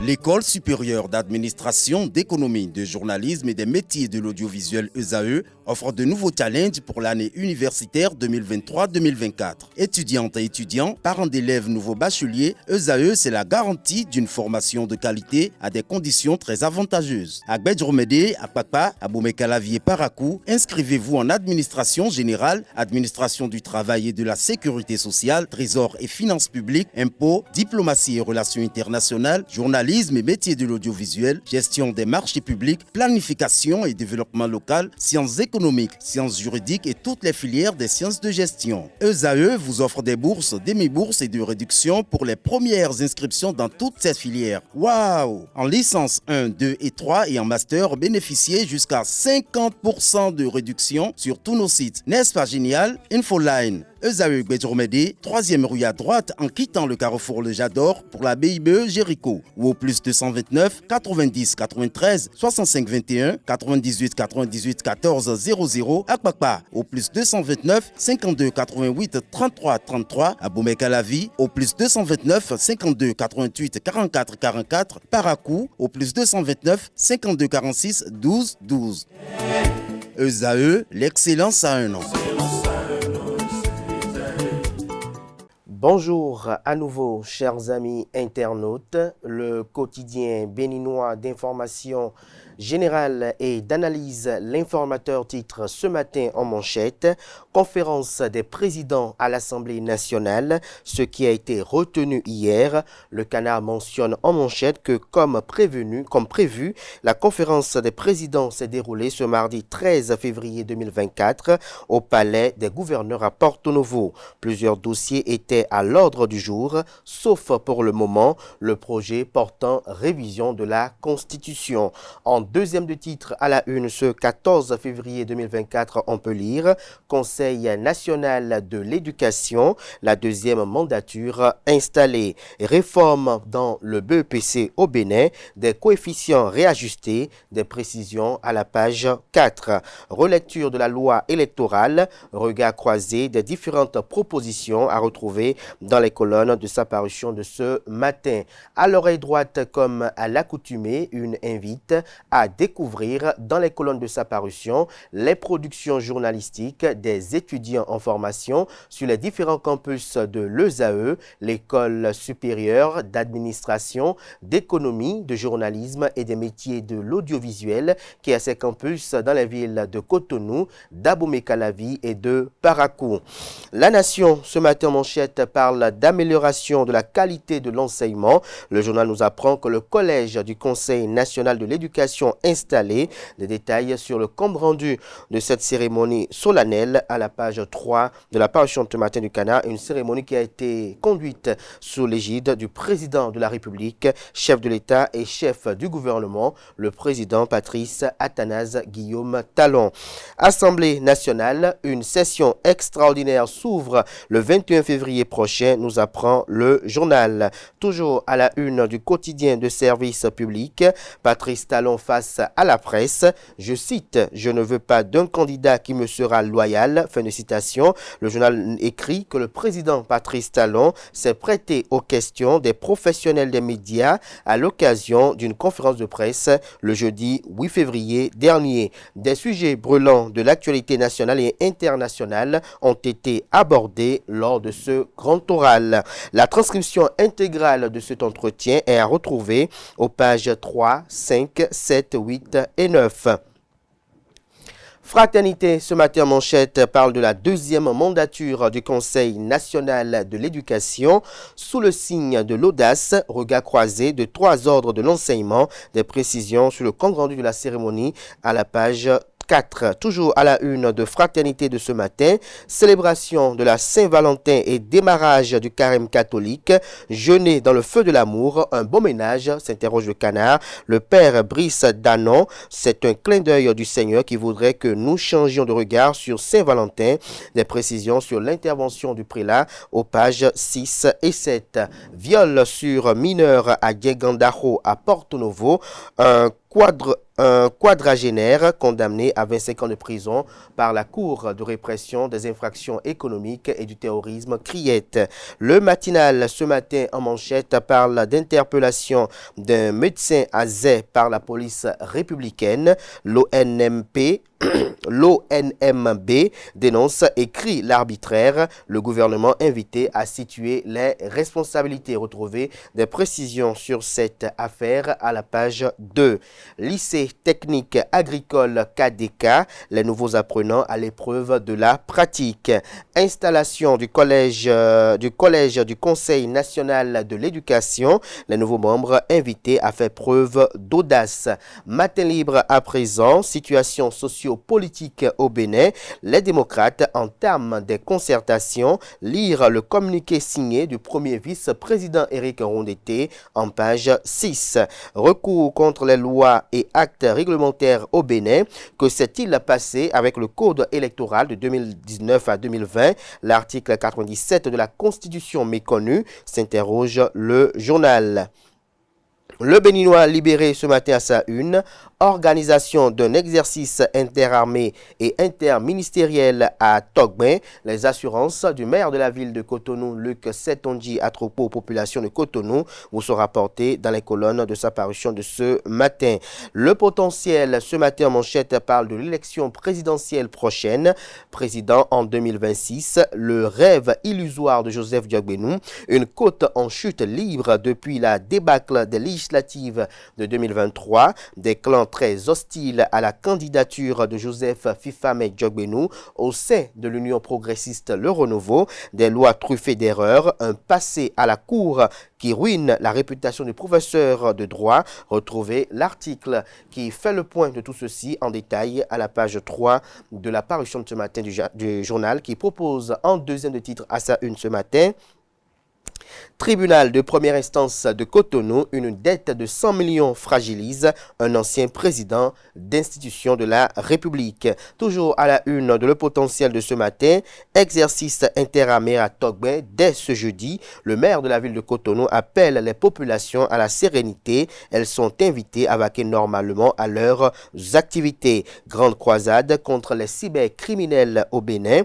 L'École supérieure d'administration, d'économie, de journalisme et des métiers de l'audiovisuel ESAE offre de nouveaux challenges pour l'année universitaire 2023-2024. Étudiantes et étudiants, parents d'élèves nouveaux bacheliers, ESAE, c'est la garantie d'une formation de qualité à des conditions très avantageuses. À Gbedjromede, à Papa, à Boumekalavi et Parakou, inscrivez-vous en administration générale, administration du travail et de la sécurité sociale, trésor et finances publiques, impôts, diplomatie et relations internationales, journalisme et métiers de l'audiovisuel, gestion des marchés publics, planification et développement local, sciences économiques, sciences juridiques et toutes les filières des sciences de gestion. ESAE vous offre des bourses, demi-bourses et de réductions pour les premières inscriptions dans toutes ces filières. Waouh! En licence 1, 2 et 3 et en master, bénéficiez jusqu'à 50% de réduction sur tous nos sites. N'est-ce pas génial? Infoline. ESAE Gbedjromede, 3e rue à droite en quittant le carrefour Le Jador pour la BIBE Jéricho ou au plus 229 90 93 65 21 98 98 14 00 à Kpakpa au plus 229 52 88 33 33 à Boumekalavi au plus 229 52 88 44 44 Parakou au plus 229 52 46 12 12. ESAE, l'excellence à un an. Bonjour à nouveau, chers amis internautes. Le quotidien béninois d'information générale et d'analyse, l'informateur titre ce matin en manchette « Conférence des présidents à l'Assemblée nationale », ce qui a été retenu hier. Le Canard mentionne en manchette que comme prévu, la conférence des présidents s'est déroulée ce mardi 13 février 2024 au Palais des gouverneurs à Porto Novo. Plusieurs dossiers étaient à l'ordre du jour, sauf pour le moment le projet portant révision de la Constitution. En deuxième de titre à la une ce 14 février 2024, on peut lire « Conseil national de l'éducation, la deuxième mandature installée. Réforme dans le BEPC au Bénin, des coefficients réajustés, des précisions à la page 4. Relecture de la loi électorale, regard croisé des différentes propositions à retrouver dans les colonnes de sa parution de ce matin. À l'oreille droite, comme à l'accoutumée, une invite à découvrir dans les colonnes de sa parution les productions journalistiques des étudiants en formation sur les différents campus de l'ESAE, l'École supérieure d'administration, d'économie, de journalisme et des métiers de l'audiovisuel qui a ses campus dans les villes de Cotonou, d'Abomey-Calavi et de Parakou. La Nation, ce matin, manchette, parle d'amélioration de la qualité de l'enseignement. Le journal nous apprend que le collège du Conseil national de l'éducation installé. Des détails sur le compte rendu de cette cérémonie solennelle à la page 3 de la parution de ce matin du Canard. Une cérémonie qui a été conduite sous l'égide du président de la République, chef de l'État et chef du gouvernement, le président Patrice Athanase Guillaume Talon. Assemblée nationale, une session extraordinaire s'ouvre le 21 février prochain, nous apprend le journal. Toujours à la une du quotidien de service public, Patrice Talon face à la presse, je cite, « Je ne veux pas d'un candidat qui me sera loyal », fin de citation. Le journal écrit que le président Patrice Talon s'est prêté aux questions des professionnels des médias à l'occasion d'une conférence de presse le jeudi 8 février dernier. Des sujets brûlants de l'actualité nationale et internationale ont été abordés lors de ce grand oral. La transcription intégrale de cet entretien est à retrouver aux pages 3, 5, 7, 8 et 9. Fraternité, ce matin manchette, parle de la deuxième mandature du Conseil national de l'éducation sous le signe de l'audace, regard croisé de 3 ordres de l'enseignement, des précisions sur le compte rendu de la cérémonie à la page 4. Toujours à la une de Fraternité de ce matin, célébration de la Saint-Valentin et démarrage du carême catholique, jeûner dans le feu de l'amour, un bon ménage, s'interroge le Canard. Le père Brice Danon, c'est un clin d'œil du Seigneur qui voudrait que nous changions de regard sur Saint-Valentin. Des précisions sur l'intervention du prélat aux pages 6 et 7. Viol sur mineur à Diegandaho à Porto Novo, un quadragénaire condamné à 25 ans de prison par la Cour de répression des infractions économiques et du terrorisme Criette. Le matinal ce matin en manchette parle d'interpellation d'un médecin à Zé par la police républicaine. L'ONMB dénonce et crie l'arbitraire. Le gouvernement invité à situer les responsabilités. Retrouvez des précisions sur cette affaire à la page 2. Lycée technique agricole KDK, les nouveaux apprenants à l'épreuve de la pratique. Installation du collège du Conseil national de l'éducation. Les nouveaux membres invités à faire preuve d'audace. Matin libre à présent, situation socio-politique au Bénin. Les démocrates entament des concertations. Lire le communiqué signé du premier vice-président Éric Rondeté en page 6. Recours contre les lois et actes réglementaires au Bénin. Que s'est-il passé avec le code électoral de 2019 à 2020? L'article 97 de la Constitution méconnu, s'interroge le journal. Le Béninois libéré ce matin à sa une. Organisation d'un exercice interarmé et interministériel à Togben. Les assurances du maire de la ville de Cotonou, Luc Setonji, à propos aux populations de Cotonou, vous sont rapportées dans les colonnes de sa parution de ce matin. Le potentiel, ce matin en manchette, parle de l'élection présidentielle prochaine. Président en 2026, le rêve illusoire de Joseph Diogbenou. Une côte en chute libre depuis la débâcle des législatives de 2023. Des clans très hostile à la candidature de Joseph Fifame Diogbenou au sein de l'Union progressiste Le Renouveau, des lois truffées d'erreurs, un passé à la cour qui ruine la réputation du professeur de droit. Retrouvez l'article qui fait le point de tout ceci en détail à la page 3 de la parution de ce matin du journal, qui propose en deuxième de titre à sa une ce matin: Tribunal de première instance de Cotonou, une dette de 100 millions fragilise un ancien président d'institution de la République. Toujours à la une de Le Potentiel de ce matin, exercice interarmé à Togben dès ce jeudi. Le maire de la ville de Cotonou appelle les populations à la sérénité. Elles sont invitées à vaquer normalement à leurs activités. Grande croisade contre les cybercriminels au Bénin.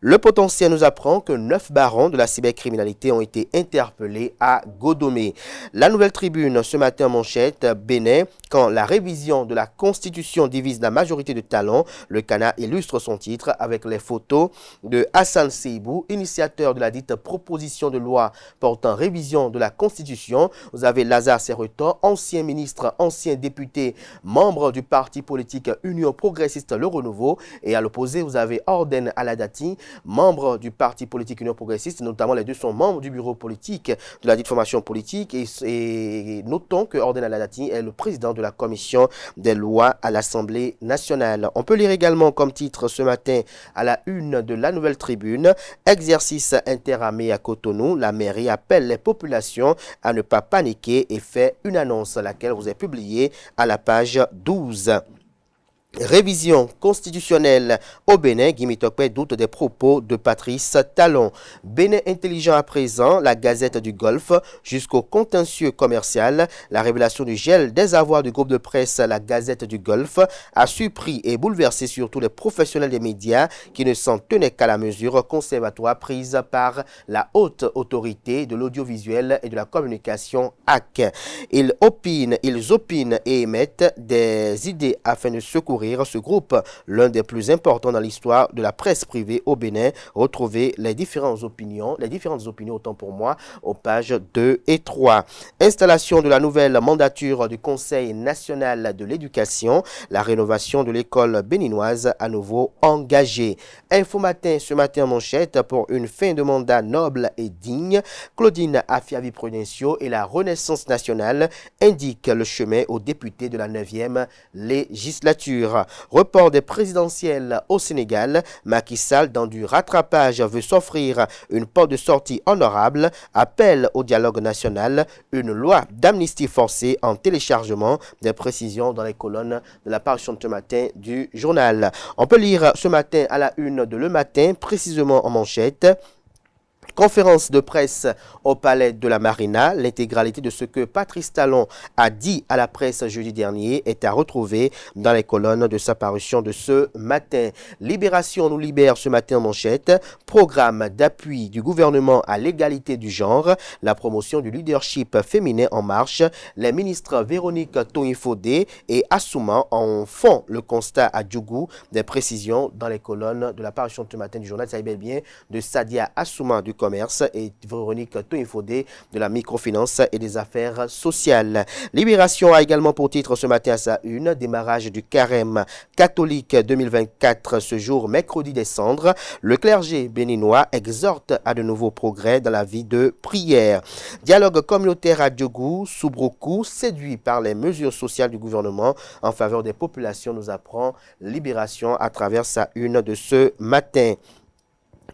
Le Potentiel nous apprend que 9 barons de la cybercriminalité ont été interpellés à Godomé. La Nouvelle Tribune ce matin en manchette: Bénin, quand la révision de la Constitution divise la majorité de talents. Le Cana illustre son titre avec les photos de Hassan Seibou, initiateur de la dite proposition de loi portant révision de la Constitution. Vous avez Lazare Serreton, ancien ministre, ancien député, membre du parti politique Union progressiste Le Renouveau. Et à l'opposé, vous avez Orden Aladati, membre du parti politique Union progressiste. Notamment, les deux sont membres du bureau politique de la dite formation politique. Et notons que Orden Aladati est le président de la commission des lois à l'Assemblée nationale. On peut lire également comme titre ce matin à la une de la Nouvelle Tribune: exercice interarmé à Cotonou. La mairie appelle les populations à ne pas paniquer et fait une annonce, laquelle vous est publiée à la page 12. Révision constitutionnelle au Bénin. Guy Tokpe doute des propos de Patrice Talon. Bénin intelligent à présent, la Gazette du Golfe jusqu'au contentieux commercial. La révélation du gel des avoirs du groupe de presse La Gazette du Golfe a surpris et bouleversé surtout les professionnels des médias qui ne s'en tenaient qu'à la mesure conservatoire prise par la haute autorité de l'audiovisuel et de la communication AC. Ils opinent et émettent des idées afin de secourir ce groupe, l'un des plus importants dans l'histoire de la presse privée au Bénin. Retrouvez les différentes opinions autant pour moi, aux pages 2 et 3. Installation de la nouvelle mandature du Conseil national de l'éducation, la rénovation de l'école béninoise à nouveau engagée. Info Matin ce matin en manchette: pour une fin de mandat noble et digne, Claudine Afiavi-Prudencio et la Renaissance nationale indiquent le chemin aux députés de la 9e législature. Report des présidentielles au Sénégal. Macky Sall, dans du rattrapage, veut s'offrir une porte de sortie honorable. Appel au dialogue national. Une loi d'amnistie forcée en téléchargement. Des précisions dans les colonnes de la parution de ce matin du journal. On peut lire ce matin à la une de Le Matin, précisément en manchette: Conférence de presse au Palais de la Marina. L'intégralité de ce que Patrice Talon a dit à la presse jeudi dernier est à retrouver dans les colonnes de sa parution de ce matin. Libération nous libère ce matin en manchette. Programme d'appui du gouvernement à l'égalité du genre. La promotion du leadership féminin en marche. Les ministres Véronique Toyin-Fodé et Assouman en font le constat à Djougou. Des précisions dans les colonnes de la parution de ce matin du journal. Ça y est bien de Sadia Assouman du commerce et Véronique Toyin-Fodé de la microfinance et des affaires sociales. Libération a également pour titre ce matin à sa une, démarrage du carême catholique 2024 ce jour mercredi décembre. Le clergé béninois exhorte à de nouveaux progrès dans la vie de prière. Dialogue communautaire à Djougou, Soubroukou, séduit par les mesures sociales du gouvernement en faveur des populations, nous apprend Libération à travers sa une de ce matin.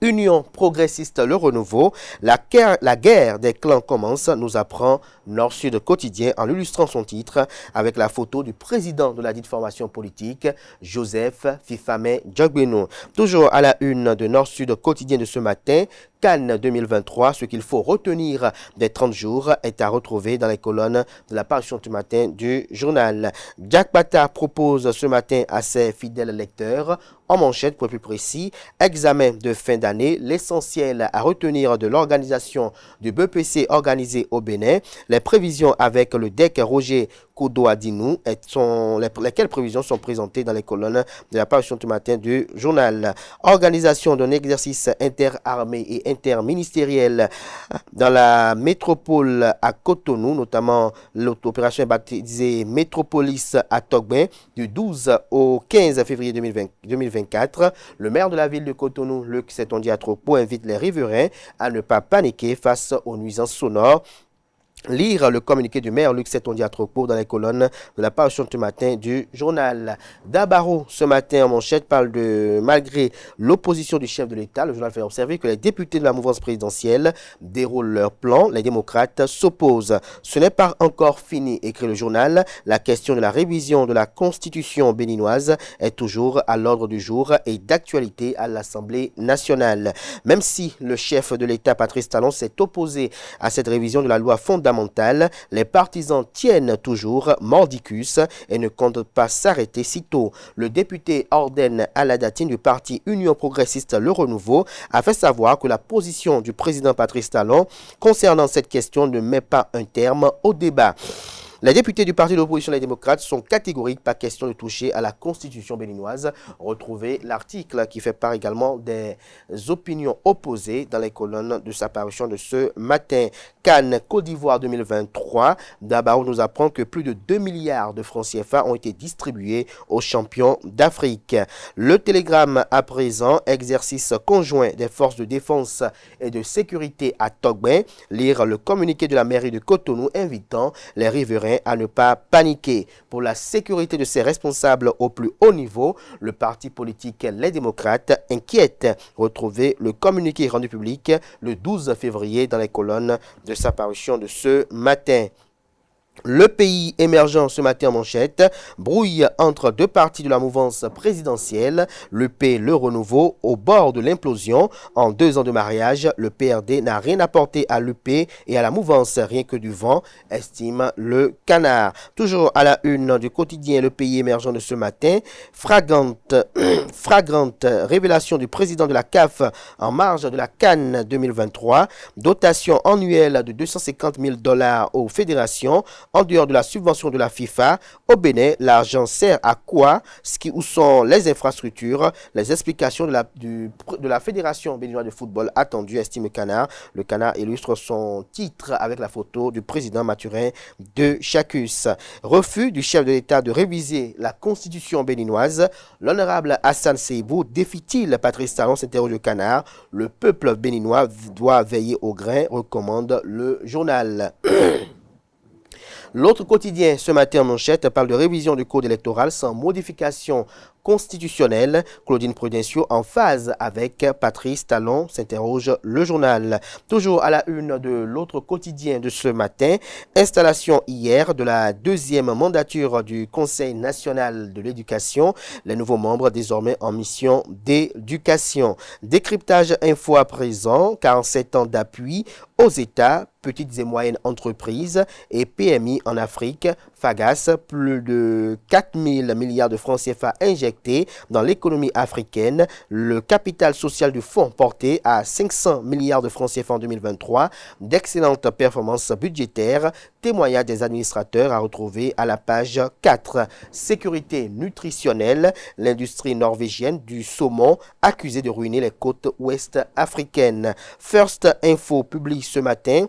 Union progressiste Le Renouveau, la guerre des clans commence, nous apprend Nord-Sud quotidien en illustrant son titre avec la photo du président de la dite formation politique, Joseph Fifame Djogbeno. Toujours à la une de Nord-Sud quotidien de ce matin, Cannes 2023, ce qu'il faut retenir des 30 jours est à retrouver dans les colonnes de la parution du matin du journal. Jack Bata propose ce matin à ses fidèles lecteurs, en manchette pour plus précis, examen de fin d'année, l'essentiel à retenir de l'organisation du BPC organisé au Bénin, les prévisions avec le DEC Roger Kodo-Adinou, lesquelles prévisions sont présentées dans les colonnes de la parution du matin du journal. Organisation d'un exercice interarmé et interministériel dans la métropole à Cotonou, notamment l'opération est baptisée Métropolis à Togben du 12 au 15 février 2024. Le maire de la ville de Cotonou, Luc Setondiatropo, invite les riverains à ne pas paniquer face aux nuisances sonores. Lire le communiqué du maire Luc Setondiatropo dans les colonnes de la parution ce matin du journal. Dabaro, ce matin en manchette, parle de malgré l'opposition du chef de l'État, le journal fait observer que les députés de la mouvance présidentielle déroulent leur plan, les démocrates s'opposent. Ce n'est pas encore fini, écrit le journal. La question de la révision de la constitution béninoise est toujours à l'ordre du jour et d'actualité à l'Assemblée nationale. Même si le chef de l'État, Patrice Talon, s'est opposé à cette révision de la loi fondamentale, les partisans tiennent toujours mordicus et ne comptent pas s'arrêter sitôt. Le député Orden Aladatine du parti Union progressiste Le Renouveau a fait savoir que la position du président Patrice Talon concernant cette question ne met pas un terme au débat. Les députés du parti de l'opposition Les Démocrates sont catégoriques, pas question de toucher à la constitution béninoise. Retrouvez l'article qui fait part également des opinions opposées dans les colonnes de sa parution de ce matin. Cannes Côte d'Ivoire 2023, d'abord nous apprend que plus de 2 milliards de francs CFA ont été distribués aux champions d'Afrique. Le Télégramme à présent, exercice conjoint des forces de défense et de sécurité à Togben. Lire le communiqué de la mairie de Cotonou invitant les riverains à ne pas paniquer. Pour la sécurité de ses responsables au plus haut niveau, le parti politique Les Démocrates inquiète. Retrouvez le communiqué rendu public le 12 février dans les colonnes de sa parution de ce matin. Le pays émergent ce matin en manchette, brouille entre deux partis de la mouvance présidentielle, l'UP Le Renouveau au bord de l'implosion. En 2 ans de mariage, le PRD n'a rien apporté à l'UP et à la mouvance, rien que du vent, estime le Canard. Toujours à la une du quotidien Le Pays émergent de ce matin, flagrante révélation du président de la CAF en marge de la Cannes 2023, dotation annuelle de $250 000 aux fédérations. En dehors de la subvention de la FIFA, au Bénin, l'argent sert à quoi? Où sont les infrastructures? Les explications de la Fédération béninoise de football attendues, estime Canard. Le Canard illustre son titre avec la photo du président Mathurin de Chacus. Refus du chef de l'État de réviser la constitution béninoise. L'honorable Hassan Seibou défie-t-il Patrice Talon, s'interroge le Canard. Le peuple béninois doit veiller au grain, recommande le journal. L'autre quotidien, ce matin en manchette, parle de révision du code électoral sans modification constitutionnelle. Claudine Prudencio en phase avec Patrice Talon, s'interroge le journal. Toujours à la une de l'autre quotidien de ce matin, installation hier de la deuxième mandature du Conseil national de l'éducation, les nouveaux membres désormais en mission d'éducation. Décryptage info à présent, 47 ans d'appui aux États, petites et moyennes entreprises et PMI en Afrique. FAGAS, plus de 4 000 milliards de francs CFA injectés dans l'économie africaine. Le capital social du fonds porté à 500 milliards de francs CFA en 2023. D'excellentes performances budgétaires. Témoignage des administrateurs à retrouver à la page 4. Sécurité nutritionnelle. L'industrie norvégienne du saumon accusée de ruiner les côtes ouest africaines. First Info publie ce matin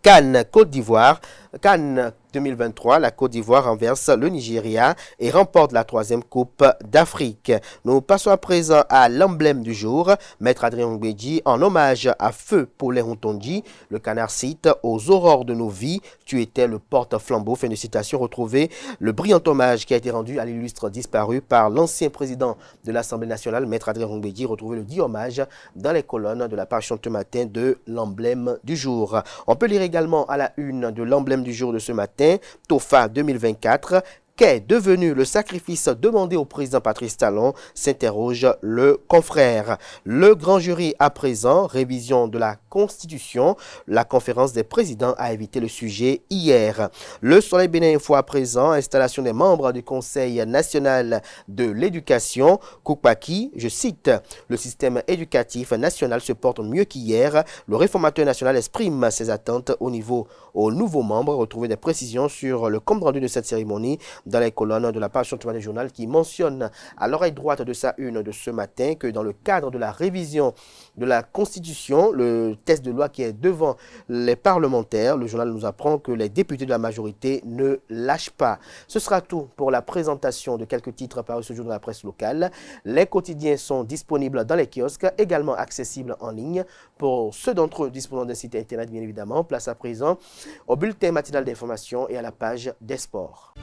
Cannes, Côte d'Ivoire. Cannes 2023, la Côte d'Ivoire renverse le Nigeria et remporte la 3e Coupe d'Afrique. Nous passons à présent à l'emblème du jour. Maître Adrien Ngbeji, en hommage à Feu Paulin Rontondi, le canard cite « Aux aurores de nos vies, tu étais le porte-flambeau ». Fin de citation, retrouvée le brillant hommage qui a été rendu à l'illustre disparu par l'ancien président de l'Assemblée nationale, Maître Adrien Ngbeji, retrouvé le dit hommage dans les colonnes de la page ce matin de l'emblème du jour. On peut lire également à la une de l'emblème du jour de ce matin, TOFA 2024, qu'est devenu le sacrifice demandé au président Patrice Talon, s'interroge le confrère. Le grand jury à présent, révision de la Constitution, la conférence des présidents a évité le sujet hier. Le Soleil Bénin Info à présent, installation des membres du Conseil national de l'éducation. Koukpaki, je cite, le système éducatif national se porte mieux qu'hier. Le réformateur national exprime ses attentes aux nouveaux membres. Retrouvez des précisions sur le compte rendu de cette cérémonie dans les colonnes de la page sur du journal qui mentionne à l'oreille droite de sa une de ce matin que dans le cadre de la révision de la Constitution, le test de loi qui est devant les parlementaires, le journal nous apprend que les députés de la majorité ne lâchent pas. Ce sera tout pour la présentation de quelques titres parus ce jour dans la presse locale. Les quotidiens sont disponibles dans les kiosques, également accessibles en ligne. Pour ceux d'entre eux disposant d'un site internet, bien évidemment, place à présent au bulletin matinal d'information et à la page des sports.